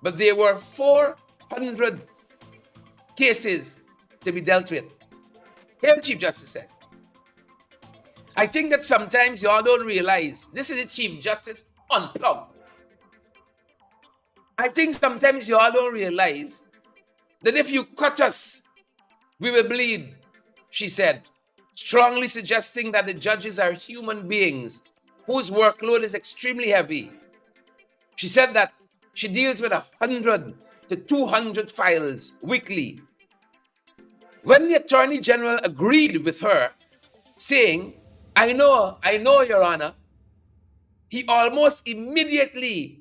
but there were 400 cases to be dealt with. Here the Chief Justice says, I think that sometimes y'all don't realize, this is the Chief Justice unplugged. I think sometimes y'all don't realize that if you cut us, We will bleed, she said, strongly suggesting that the judges are human beings whose workload is extremely heavy. She said that she deals with 100 to 200 files weekly. When the Attorney General agreed with her, saying, I know, Your Honor, he almost immediately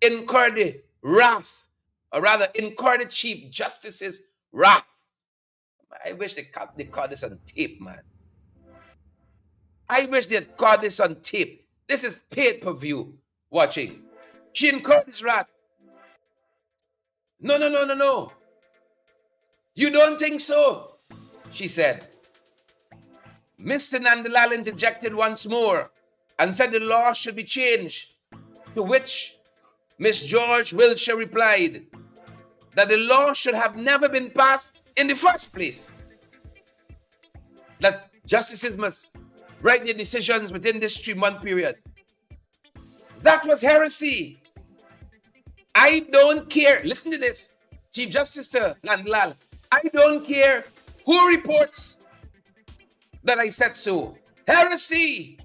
incurred the wrath, or rather incurred the Chief Justice's wrath. I wish they caught this on tape, man. I wish they had caught this on tape. This is pay-per-view watching. She incurred his wrath. No. You don't think so? She said. Mr. Nandalal interjected once more and said the law should be changed, to which Miss George Wiltshire replied that the law should have never been passed in the first place, that justices must write their decisions within this 3-month period. That was heresy. I don't care. Listen to this, Chief Justice Nandalal. I don't care who reports that I said so. Heresy.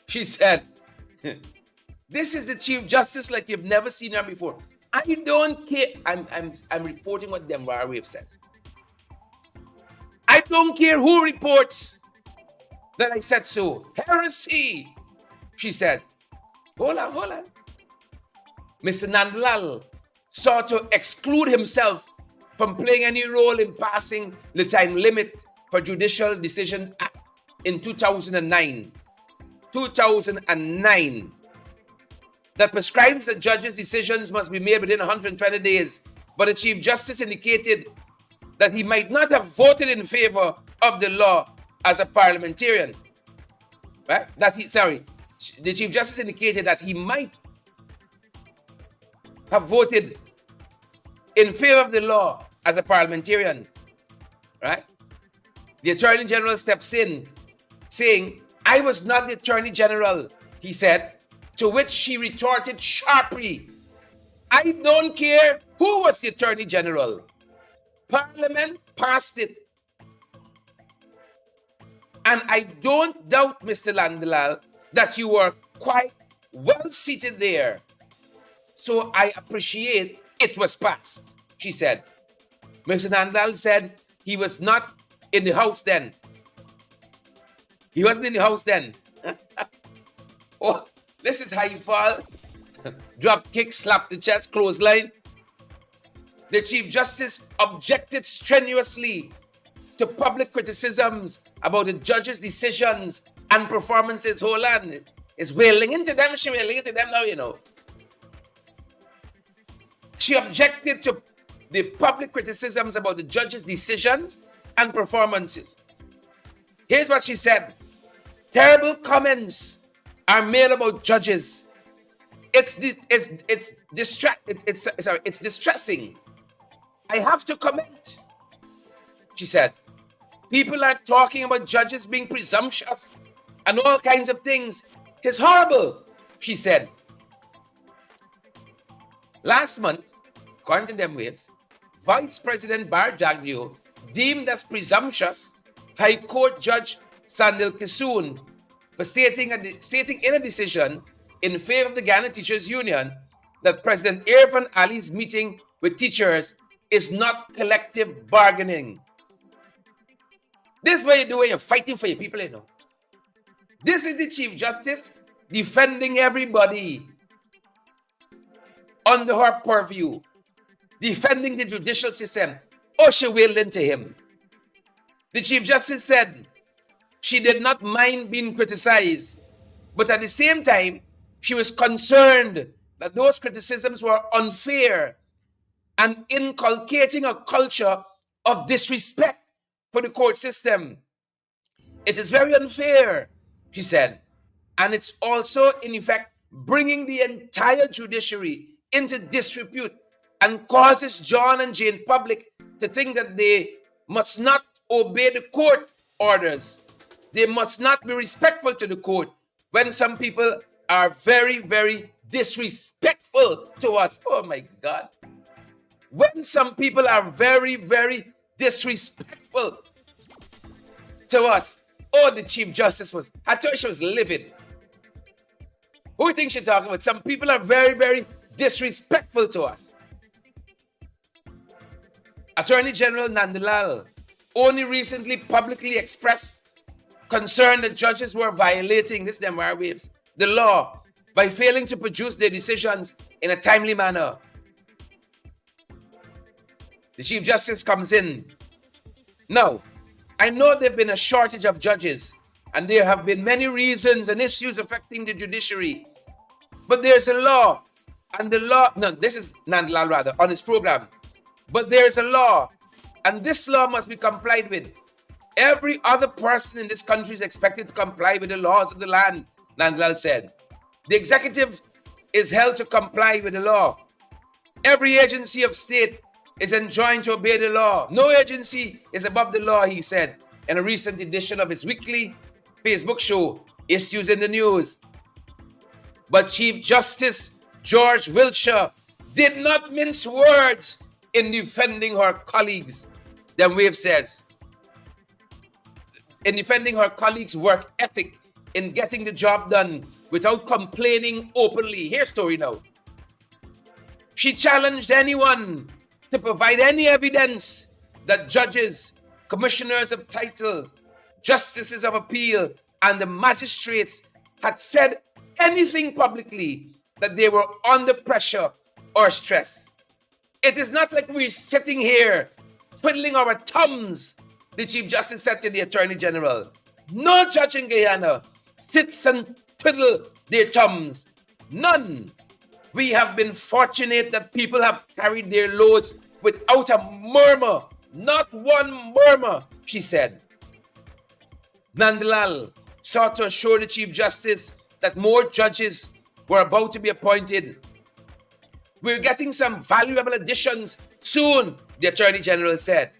She said, this is the Chief Justice like you've never seen her before. I don't care. I'm reporting what Demar Wave says. I don't care who reports that I said so. Heresy, she said. Hold on. Mr. Nandalal sought to exclude himself from playing any role in passing the time limit for Judicial Decisions Act in 2009. 2009. That prescribes that judges' decisions must be made within 120 days. But the Chief Justice indicated that he might not have voted in favor of the law as a parliamentarian. Right? The Chief Justice indicated that he might have voted in favor of the law as a parliamentarian. Right? The Attorney General steps in, saying, I was not the Attorney General, he said, to which she retorted sharply, I don't care who was the Attorney General. Parliament passed it. And I don't doubt, Mr. Nandalal, that you were quite well seated there. So I appreciate it was passed, she said. Mr. Nandalal said he was not in the house then. He wasn't in the house then. Oh, this is how you fall. Drop kick, slap the chest, clothesline. The Chief Justice objected strenuously to public criticisms about the judge's decisions and performances. Hold on. It's wailing into them. She's wailing into them now, you know. She objected to the public criticisms about the judge's decisions and performances. Here's what she said. Terrible comments are made about judges. It's distressing. I have to comment, she said. People are talking about judges being presumptuous and all kinds of things. It's horrible, she said. Last month, according to them waves, Vice President Bar Jagdeo deemed as presumptuous High Court Judge Sandil Kisoon for stating in a decision in favor of the Ghana Teachers Union that President Irfan Ali's meeting with teachers is not collective bargaining. This is what you do when you're fighting for your people, you know. This is the Chief Justice defending everybody under her purview, defending the judicial system. Oh, she wailed into him. The Chief Justice said she did not mind being criticized, but at the same time, she was concerned that those criticisms were unfair and inculcating a culture of disrespect for the court system. It is very unfair, she said, and it's also, in effect, bringing the entire judiciary into disrepute and causes John and Jane public to think that they must not obey the court orders. They must not be respectful to the court when some people are very, very disrespectful to us. Oh my God. When some people are very, very disrespectful to us, oh, the Chief Justice was, I thought she was livid. Who do you think she's talking about? Some people are very, very disrespectful to us. Attorney General Nandalal only recently publicly expressed concern that judges were violating, this them wire waves, the law by failing to produce their decisions in a timely manner. The Chief Justice comes in. Now, I know there have been a shortage of judges, and there have been many reasons and issues affecting the judiciary. But there's a law, and the law, no, this is Nandalal rather, on his program. But there's a law, and this law must be complied with. Every other person in this country is expected to comply with the laws of the land, Nandalal said. The executive is held to comply with the law. Every agency of state is enjoined to obey the law. No agency is above the law, he said in a recent edition of his weekly Facebook show, Issues in the News. But Chief Justice George Wiltshire did not mince words in defending her colleagues, then Wave says, in defending her colleagues' work ethic in getting the job done without complaining openly. Here's story now. She challenged anyone to provide any evidence that judges, commissioners of title, justices of appeal, and the magistrates had said anything publicly that they were under pressure or stress. It is not like we're sitting here twiddling our thumbs, the Chief Justice said to the Attorney General. No judge in Guyana sits and twiddle their thumbs. None. We have been fortunate that people have carried their loads without a murmur. Not one murmur, she said. Nandalal sought to assure the Chief Justice that more judges were about to be appointed. We're getting some valuable additions soon, the Attorney General said.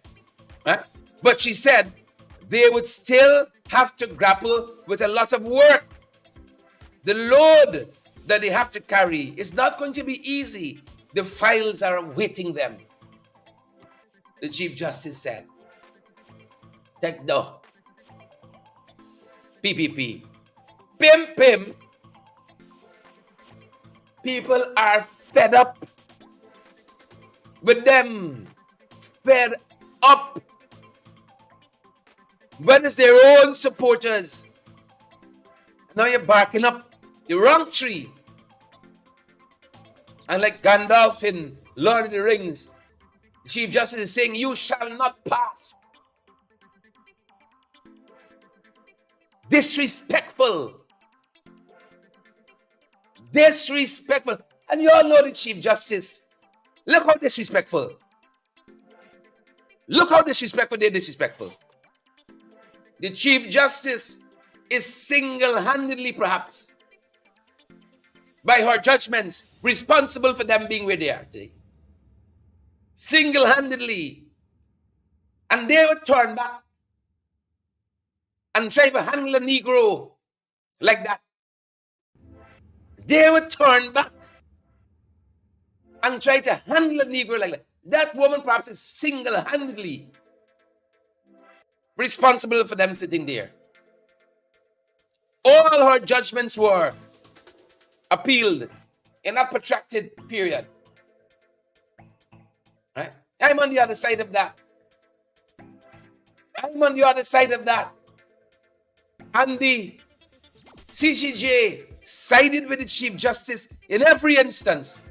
But she said they would still have to grapple with a lot of work. The load that they have to carry is not going to be easy. The files are awaiting them, the Chief Justice said. Take no. PPP. Pim. People are fed up with them. Fed up. When it's their own supporters. Now you're barking up the wrong tree. And like Gandalf in Lord of the Rings, the Chief Justice is saying, you shall not pass. Disrespectful. And you all know the Chief Justice. Look how disrespectful. Look how disrespectful they're disrespectful. The Chief Justice is single-handedly, perhaps, by her judgments, responsible for them being where they are today. Single-handedly. And they would turn back and try to handle a Negro like that. They would turn back and try to handle a Negro like that. That woman perhaps is single-handedly responsible for them sitting there. All her judgments were appealed in a protracted period. Right? I'm on the other side of that. And the CCJ sided with the Chief Justice in every instance.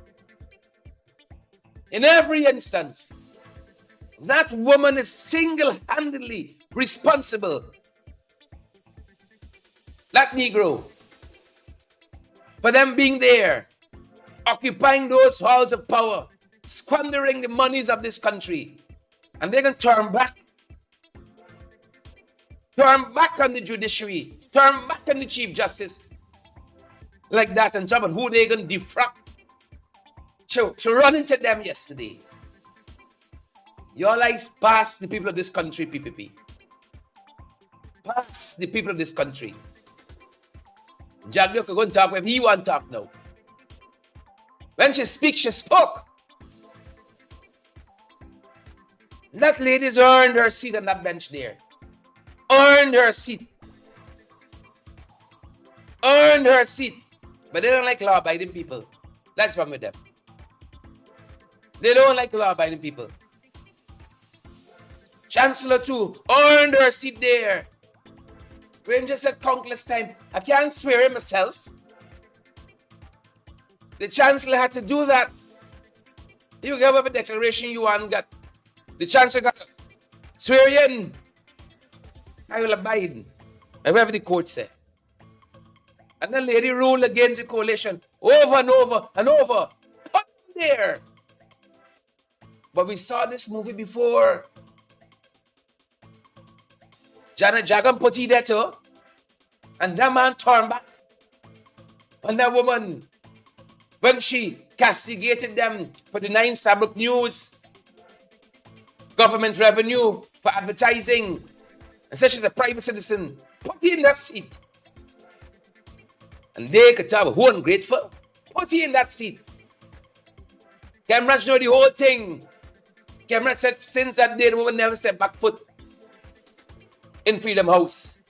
That woman is single-handedly responsible. That Negro. For them being there, occupying those halls of power, squandering the monies of this country. And they're going to turn back. Turn back on the judiciary. Turn back on the Chief Justice. Like that and talk about who they're going to defrock. She ran into them yesterday. Your eyes pass the people of this country, PPP. Pass the people of this country. Jagdo can go and talk with him. He won't talk now. When she speaks, she spoke. That lady's earned her seat on that bench there. Earned her seat. Earned her seat. But they don't like law-abiding people. That's wrong with them. They don't like law-abiding people. Chancellor too earned her seat there. Granger said countless times, I can't swear it myself. The Chancellor had to do that. You give up a declaration you want got. The Chancellor got to swear you in. I will abide. Whatever the court said. And the lady ruled against the coalition over and over and over. Put them there. But we saw this movie before. Janet Jagan put it there too. And that man turned back. And that woman, when she castigated them for denying Sabbath news, government revenue, for advertising, and said she's a private citizen, put her in that seat. And they could tell who ungrateful. Put her in that seat. Cameron know the whole thing. Cameron said since that day the woman never stepped back foot in Freedom House.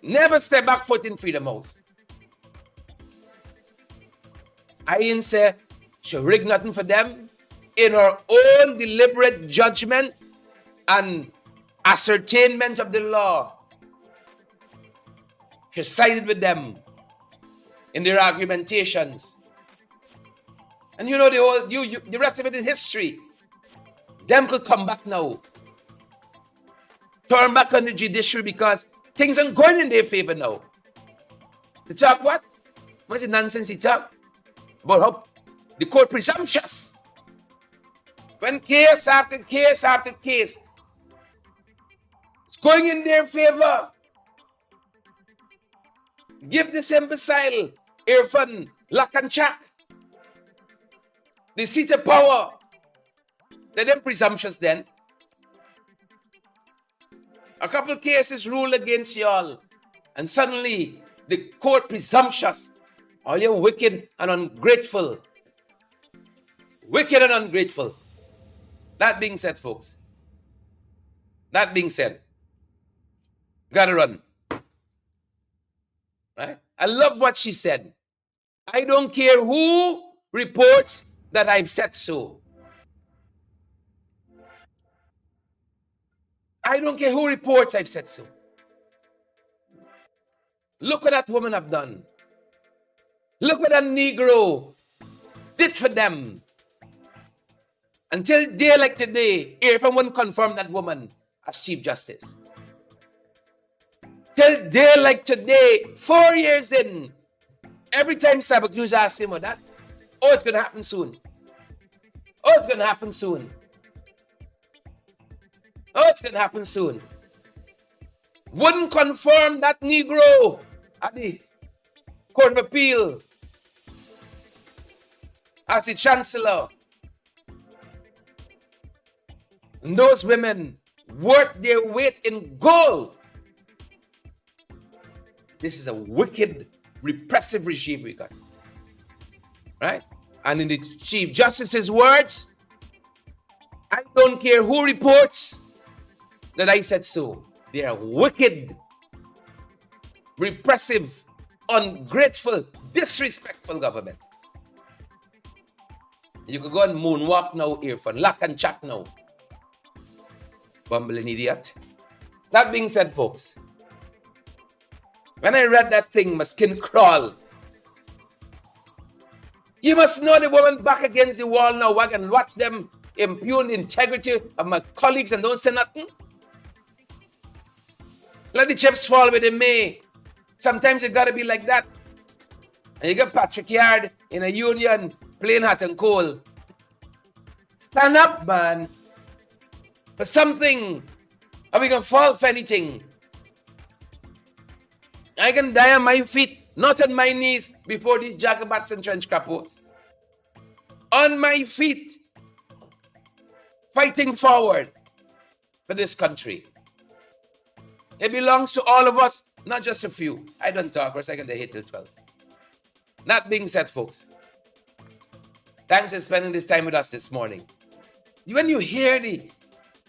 Never step back foot in Freedom House. I didn't say she rigged nothing for them. In her own deliberate judgment and ascertainment of the law, she sided with them in their argumentations. And you know the rest of it is history. Them could come back now. Turn back on the judiciary because things aren't going in their favor now. To talk what? What's the nonsense he talk? About how the court presumptuous. When case after case after case, it's going in their favor. Give this imbecile, Irfan, lock and check. The seat of power. They're them presumptuous then. A couple of cases ruled against y'all. And suddenly, the court presumptuous. All you're wicked and ungrateful. Wicked and ungrateful. That being said, folks. That being said. Gotta run. Right? I love what she said. I don't care who reports that I've said so. I don't care who reports I've said so. Look what that woman have done. Look what that Negro did for them. Until day like today, if someone confirm that woman as Chief Justice. Till day like today, 4 years in, every time Sabbath News asks him about that, oh, it's going to happen soon. Oh, it's going to happen soon. Oh, it's going to happen soon. Wouldn't confirm that Negro at the Court of Appeal as the Chancellor. And those women worth their weight in gold. This is a wicked, repressive regime we got. Right? And in the Chief Justice's words, I don't care who reports that I said so. They are wicked, repressive, ungrateful, disrespectful government. You could go and moonwalk now, Irfan. Lock and chat now. Bumbling idiot. That being said, folks, when I read that thing, my skin crawled. You must know the woman back against the wall now. I can watch them impugn the integrity of my colleagues and don't say nothing. Let the chips fall where they may. Sometimes it gotta be like that. And you get Patrick Yard in a union playing hot and cold. Stand up, man. For something. Or we can fall for anything. I can die on my feet, not on my knees, before these jacobats and trench crapots. On my feet. Fighting forward for this country. It belongs to all of us, not just a few. I don't talk, or I can hit till 12. That being said, folks, thanks for spending this time with us this morning. When you hear the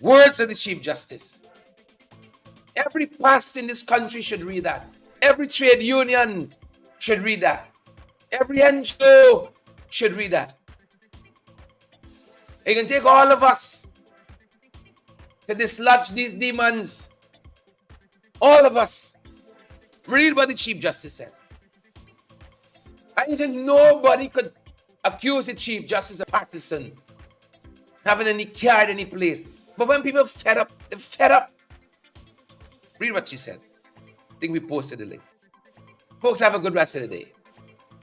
words of the Chief Justice, every past in this country should read that. Every trade union should read that. Every NGO should read that. It can take all of us to dislodge these demons. All of us. Read what the Chief Justice says. I think nobody could accuse the Chief Justice of partisan, having any carried any place. But when people fed up, they're fed up. Read what she said. I think we posted the link. Folks, have a good rest of the day.